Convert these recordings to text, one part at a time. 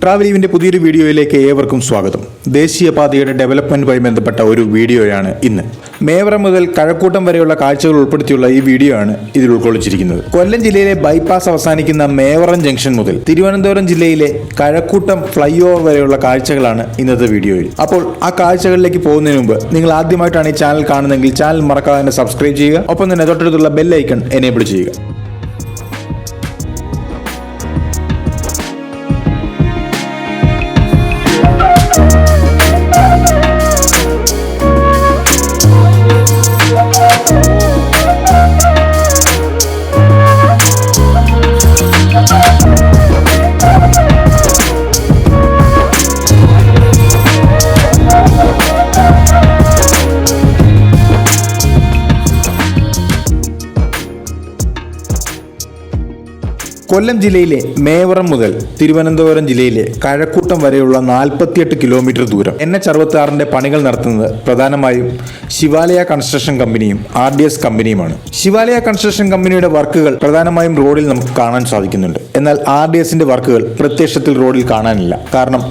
Travel ഈവിൻ്റെ പുതിയൊരു വീഡിയോയിലേക്ക് ഏവർക്കും സ്വാഗതം. ദേശീയപാതയുടെ ഡെവലപ്മെൻറ്റുമായി ബന്ധപ്പെട്ട ഒരു വീഡിയോയാണ് ഇന്ന്. മേവറം മുതൽ കഴക്കൂട്ടം വരെയുള്ള കാഴ്ചകൾ ഉൾപ്പെടുത്തിയുള്ള ഈ വീഡിയോ ആണ് ഇതിൽ ഉൾക്കൊള്ളിച്ചിരിക്കുന്നത്. കൊല്ലം ജില്ലയിലെ ബൈപ്പാസ് അവസാനിക്കുന്ന മേവറം ജംഗ്ഷൻ മുതൽ തിരുവനന്തപുരം ജില്ലയിലെ കഴക്കൂട്ടം ഫ്ലൈ ഓവർ വരെയുള്ള കാഴ്ചകളാണ് ഇന്നത്തെ വീഡിയോയിൽ. അപ്പോൾ ആ കാഴ്ചകളിലേക്ക് പോകുന്നതിന് മുമ്പ് നിങ്ങൾ ആദ്യമായിട്ടാണ് ഈ ചാനൽ കാണുന്നതെങ്കിൽ ചാനൽ മറക്കാതെ സബ്സ്ക്രൈബ് ചെയ്യുക. ഒപ്പം തന്നെ തൊട്ടടുത്തുള്ള ബെൽ ഐക്കൺ എനേബിൾ ചെയ്യുക. കൊല്ലം ജില്ലയിലെ മേവറം മുതൽ തിരുവനന്തപുരം ജില്ലയിലെ കഴക്കൂട്ടം വരെയുള്ള 48 കിലോമീറ്റർ ദൂരം NH-66 പണികൾ നടത്തുന്നത് പ്രധാനമായും ശിവാലയ കൺസ്ട്രക്ഷൻ കമ്പനിയും RDS കമ്പനിയുമാണ്. ശിവാലയ കൺസ്ട്രക്ഷൻ കമ്പനിയുടെ വർക്കുകൾ പ്രധാനമായും റോഡിൽ നമുക്ക് കാണാൻ സാധിക്കുന്നുണ്ട്. എന്നാൽ RDSന്റെ വർക്കുകൾ പ്രത്യക്ഷത്തിൽ റോഡിൽ കാണാനില്ല. കാരണം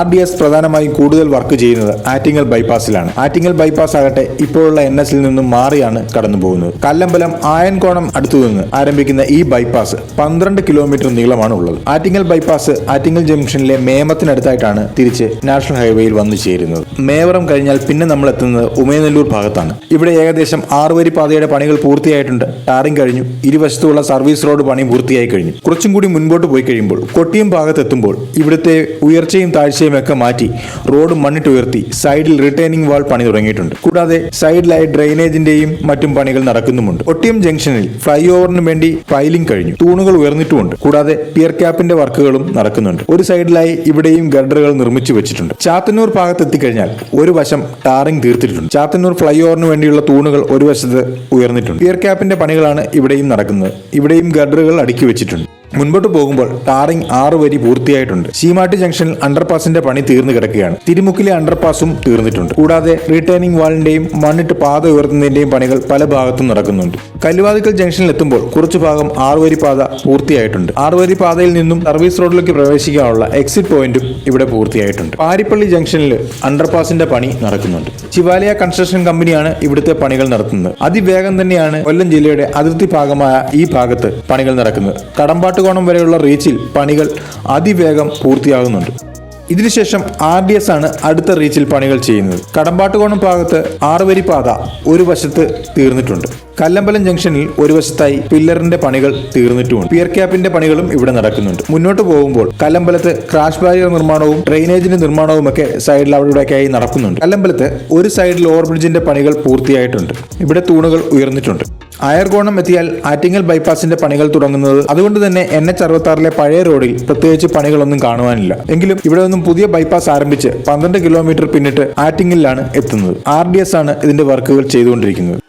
RDS പ്രധാനമായും കൂടുതൽ വർക്ക് ചെയ്യുന്നത് ആറ്റിങ്ങൽ ബൈപ്പാസിലാണ്. ആറ്റിങ്ങൽ ബൈപ്പാസ് ആകട്ടെ ഇപ്പോഴുള്ള NSൽ നിന്നും മാറിയാണ് കടന്നു പോകുന്നത്. കല്ലമ്പലം ആയൻകോണം അടുത്തുനിന്ന് ആരംഭിക്കുന്ന ഈ ബൈപ്പാസ് 12 കിലോമീറ്റർ നീളമാണ് ഉള്ളത്. ആറ്റിങ്ങൽ ബൈപ്പാസ് ആറ്റിങ്ങൽ ജംഗ്ഷനിലെ മേമത്തിനടുത്തായിട്ടാണ് തിരിച്ച് നാഷണൽ ഹൈവേയിൽ വന്നു ചേരുന്നത്. മേവറം കഴിഞ്ഞാൽ പിന്നെ നമ്മൾ എത്തുന്നത് ഉമയനെല്ലൂർ ഭാഗത്താണ്. ഇവിടെ ഏകദേശം 6 വരി പാതയുടെ പണികൾ പൂർത്തിയായിട്ടുണ്ട്. ടാറിംഗ് കഴിഞ്ഞു. ഇരുവശത്തുള്ള സർവീസ് റോഡ് പണി പൂർത്തിയായി കഴിഞ്ഞു. കുറച്ചും കൂടി മുൻപോട്ട് പോയി കഴിയുമ്പോൾ കൊട്ടിയം ഭാഗത്തെത്തുമ്പോൾ ഇവിടുത്തെ ഉയർച്ചയും താഴ്ചയും ഒക്കെ മാറ്റി റോഡ് മണ്ണിട്ട് ഉയർത്തി സൈഡിൽ റിട്ടേണിംഗ് വാൾ പണി തുടങ്ങിയിട്ടുണ്ട്. കൂടാതെ സൈഡിലായി ഡ്രെയിനേജിന്റെയും മറ്റും പണികൾ നടക്കുന്നുമുണ്ട്. കൊട്ടിയം ജംഗ്ഷനിൽ ഫ്ലൈ ഓവറിന് വേണ്ടി ഫൈലിംഗ് കഴിഞ്ഞു. തൂണുകൾ ഉയർന്നിട്ടുണ്ട്. കൂടാതെ പിയർ ക്യാപ്പിന്റെ വർക്കുകളും നടക്കുന്നുണ്ട്. ഒരു സൈഡിലായി ഇവിടെയും ഗർഡറുകൾ നിർമ്മിച്ചു വെച്ചിട്ടുണ്ട്. ചാത്തന്നൂർ ഭാഗത്ത് എത്തിക്കഴിഞ്ഞാൽ ഒരു വശം ടാറിംഗ് തീർത്തിട്ടുണ്ട്. ചാത്തന്നൂർ ഫ്ലൈ ഓവറിന് വേണ്ടിയുള്ള തൂണുകൾ ഒരു വശത്ത് ഉയർന്നിട്ടുണ്ട്. പിയർ ക്യാപ്പിന്റെ പണികളാണ് ഇവിടെയും നടക്കുന്നത്. ഇവിടെയും ഗർഡറുകൾ അടുക്കി വെച്ചിട്ടുണ്ട്. മുൻപോട്ട് പോകുമ്പോൾ ടാറിംഗ് 6 വരി പൂർത്തിയായിട്ടുണ്ട്. ശീമാട്ടി ജംഗ്ഷനിൽ അണ്ടർപാസിന്റെ പണി തീർന്നു കിടക്കുകയാണ്. തിരുമുക്കിലെ അണ്ടർപാസും തീർന്നിട്ടുണ്ട്. കൂടാതെ റിട്ടേണിംഗ് വാളിന്റെയും മണ്ണിട്ട് പാത ഉയർത്തുന്നതിന്റെയും പണികൾ പല ഭാഗത്തും നടക്കുന്നുണ്ട്. കല്ലുവാതിക്കൽ ജംഗ്ഷനിൽ എത്തുമ്പോൾ കുറച്ചു ഭാഗം 6 വരി പാത പൂർത്തിയായിട്ടുണ്ട്. 6 വരി പാതയിൽ നിന്നും സർവീസ് റോഡിലേക്ക് പ്രവേശിക്കാനുള്ള എക്സിറ്റ് പോയിന്റും ഇവിടെ പൂർത്തിയായിട്ടുണ്ട്. പാരിപ്പള്ളി ജംഗ്ഷനിൽ അണ്ടർപാസിന്റെ പണി നടക്കുന്നുണ്ട്. ശിവാലയ കൺസ്ട്രക്ഷൻ കമ്പനിയാണ് ഇവിടുത്തെ പണികൾ നടത്തുന്നത്. അതിവേഗം തന്നെയാണ് കൊല്ലം ജില്ലയുടെ അതിർത്തി ഭാഗമായ ഈ ഭാഗത്ത് പണികൾ നടക്കുന്നത്. കടമ്പാട്ടുകോണം വരെയുള്ള റീച്ചിൽ പണികൾ അതിവേഗം പൂർത്തിയാകുന്നുണ്ട്. ഇതിനുശേഷം RDS ആണ് അടുത്ത റീച്ചിൽ പണികൾ ചെയ്യുന്നത്. കടമ്പാട്ടുകോണം ഭാഗത്ത് 6 വരി പാത ഒരു വശത്ത് തീർന്നിട്ടുണ്ട്. കല്ലമ്പലം ജംഗ്ഷനിൽ ഒരു വശത്തായി പില്ലറിന്റെ പണികൾ തീർന്നിട്ടുമുണ്ട്. പിയർ ക്യാപ്പിന്റെ പണികളും ഇവിടെ നടക്കുന്നുണ്ട്. മുന്നോട്ട് പോകുമ്പോൾ കല്ലമ്പലത്ത് ക്രാഷ് ബാരിയർ നിർമ്മാണവും ഡ്രെയിനേജിന്റെ നിർമ്മാണവും ഒക്കെ സൈഡിൽ അവിടെയൊക്കെയായി നടക്കുന്നുണ്ട്. കല്ലമ്പലത്ത് ഒരു സൈഡിൽ ഓവർബ്രിഡ്ജിന്റെ പണികൾ പൂർത്തിയായിട്ടുണ്ട്. ഇവിടെ തൂണുകൾ ഉയർന്നിട്ടുണ്ട്. അയർകോണം എത്തിയാൽ ആറ്റിങ്ങൽ ബൈപ്പാസിന്റെ പണികൾ തുടങ്ങുന്നത്. അതുകൊണ്ട് തന്നെ NH-66 പഴയ റോഡിൽ പ്രത്യേകിച്ച് പണികളൊന്നും കാണുവാനില്ല. എങ്കിലും ഇവിടെ നിന്നും പുതിയ ബൈപ്പാസ് ആരംഭിച്ച് 12 കിലോമീറ്റർ പിന്നിട്ട് ആറ്റിങ്ങലിലാണ് എത്തുന്നത്. RDS ആണ് ഇതിന്റെ വർക്കുകൾ ചെയ്തുകൊണ്ടിരിക്കുന്നത്.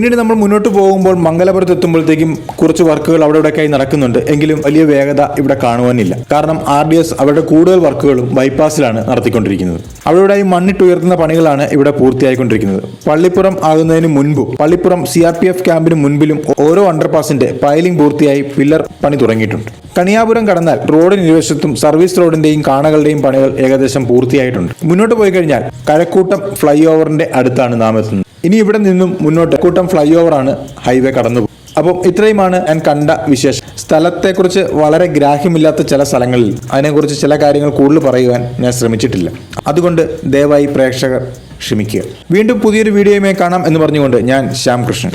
പിന്നീട് നമ്മൾ മുന്നോട്ട് പോകുമ്പോൾ മംഗലപുരത്ത് എത്തുമ്പോഴത്തേക്കും കുറച്ച് വർക്കുകൾ അവിടെ ഇവിടെയൊക്കെയായി നടക്കുന്നുണ്ട്. എങ്കിലും വലിയ വേഗത ഇവിടെ കാണുവാനില്ല. കാരണം RDS അവരുടെ കൂടുതൽ വർക്കുകളും ബൈപ്പാസിലാണ് നടത്തിക്കൊണ്ടിരിക്കുന്നത്. അവിടെയായി മണ്ണിട്ട് ഉയർത്തുന്ന പണികളാണ് ഇവിടെ പൂർത്തിയായിക്കൊണ്ടിരിക്കുന്നത്. പള്ളിപ്പുറം ആകുന്നതിന് മുൻപും പള്ളിപ്പുറം CRPF ക്യാമ്പിന് മുൻപിലും ഓരോ അണ്ടർപാസിന്റെ പൈലിംഗ് പൂർത്തിയായി പില്ലർ പണി തുടങ്ങിയിട്ടുണ്ട്. കണിയാപുരം കടന്നാൽ റോഡിന് ഇരുവശത്തും സർവീസ് റോഡിന്റെയും കാണകളുടെയും പണികൾ ഏകദേശം പൂർത്തിയായിട്ടുണ്ട്. മുന്നോട്ട് പോയി കഴിഞ്ഞാൽ കഴക്കൂട്ടം ഫ്ലൈ ഓവറിന്റെ അടുത്താണ് നാം എത്തുന്നത്. ഇനി ഇവിടെ നിന്നും മുന്നോട്ട് കൂട്ടം ഫ്ലൈ ഓവറാണ് ഹൈവേ കടന്നു. അപ്പം ഇത്രയുമാണ് ഞാൻ കണ്ട വിശേഷം. സ്ഥലത്തെക്കുറിച്ച് വളരെ ഗ്രാഹ്യമില്ലാത്ത ചില സ്ഥലങ്ങളിൽ അതിനെക്കുറിച്ച് ചില കാര്യങ്ങൾ കൂടുതൽ പറയുവാൻ ഞാൻ ശ്രമിച്ചിട്ടില്ല. അതുകൊണ്ട് ദയവായി പ്രേക്ഷകർ ക്ഷമിക്കുക. വീണ്ടും പുതിയൊരു വീഡിയോയുമായി കാണാം എന്ന് പറഞ്ഞുകൊണ്ട് ഞാൻ ശ്യാം കൃഷ്ണൻ.